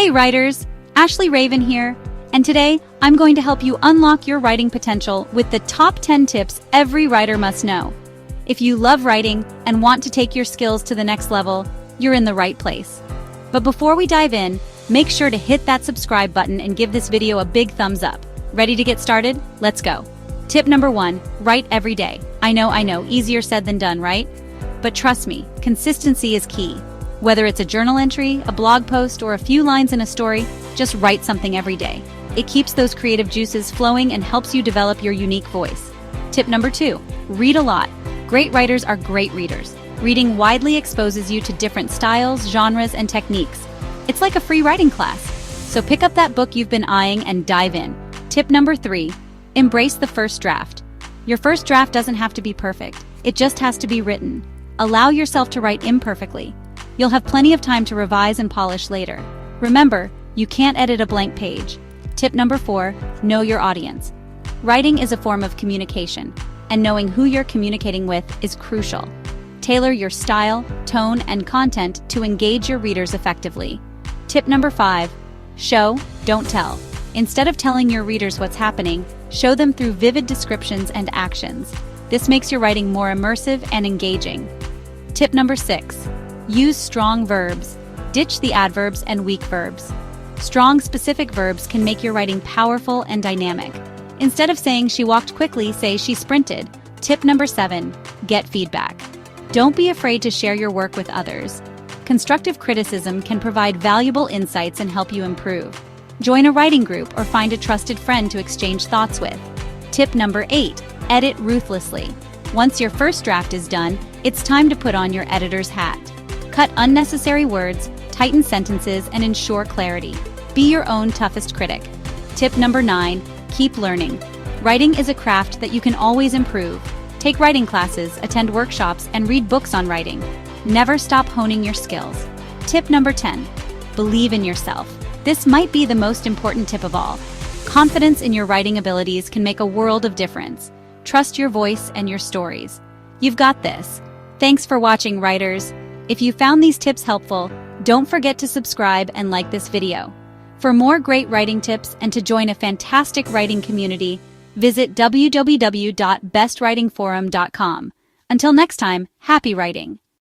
Hey writers, Ashley Raven here, and today I'm going to help you unlock your writing potential with the top 10 tips every writer must know. If you love writing and want to take your skills to the next level, you're in the right place. But before we dive in, make sure to hit that subscribe button and give this video a big thumbs up. Ready to get started? Let's go. Tip number 1, write every day. I know, easier said than done, right? But trust me, consistency is key. Whether it's a journal entry, a blog post, or a few lines in a story, just write something every day. It keeps those creative juices flowing and helps you develop your unique voice. Tip number 2, read a lot. Great writers are great readers. Reading widely exposes you to different styles, genres, and techniques. It's like a free writing class. So pick up that book you've been eyeing and dive in. Tip number 3, embrace the first draft. Your first draft doesn't have to be perfect. It just has to be written. Allow yourself to write imperfectly. You'll have plenty of time to revise and polish later. Remember, you can't edit a blank page. Tip number 4, know your audience. Writing is a form of communication, and knowing who you're communicating with is crucial. Tailor your style, tone, and content to engage your readers effectively. Tip number 5, show, don't tell. Instead of telling your readers what's happening, show them through vivid descriptions and actions. This makes your writing more immersive and engaging. Tip number 6, use strong verbs. Ditch the adverbs and weak verbs. Strong, specific verbs can make your writing powerful and dynamic. Instead of saying she walked quickly, say she sprinted. Tip number 7, get feedback. Don't be afraid to share your work with others. Constructive criticism can provide valuable insights and help you improve. Join a writing group or find a trusted friend to exchange thoughts with. Tip number 8, edit ruthlessly. Once your first draft is done, it's time to put on your editor's hat. Cut unnecessary words, tighten sentences, and ensure clarity. Be your own toughest critic. Tip number 9, keep learning. Writing is a craft that you can always improve. Take writing classes, attend workshops, and read books on writing. Never stop honing your skills. Tip number 10, believe in yourself. This might be the most important tip of all. Confidence in your writing abilities can make a world of difference. Trust your voice and your stories. You've got this. Thanks for watching, writers. If you found these tips helpful, don't forget to subscribe and like this video. For more great writing tips and to join a fantastic writing community, visit www.bestwritingforum.com. Until next time, happy writing!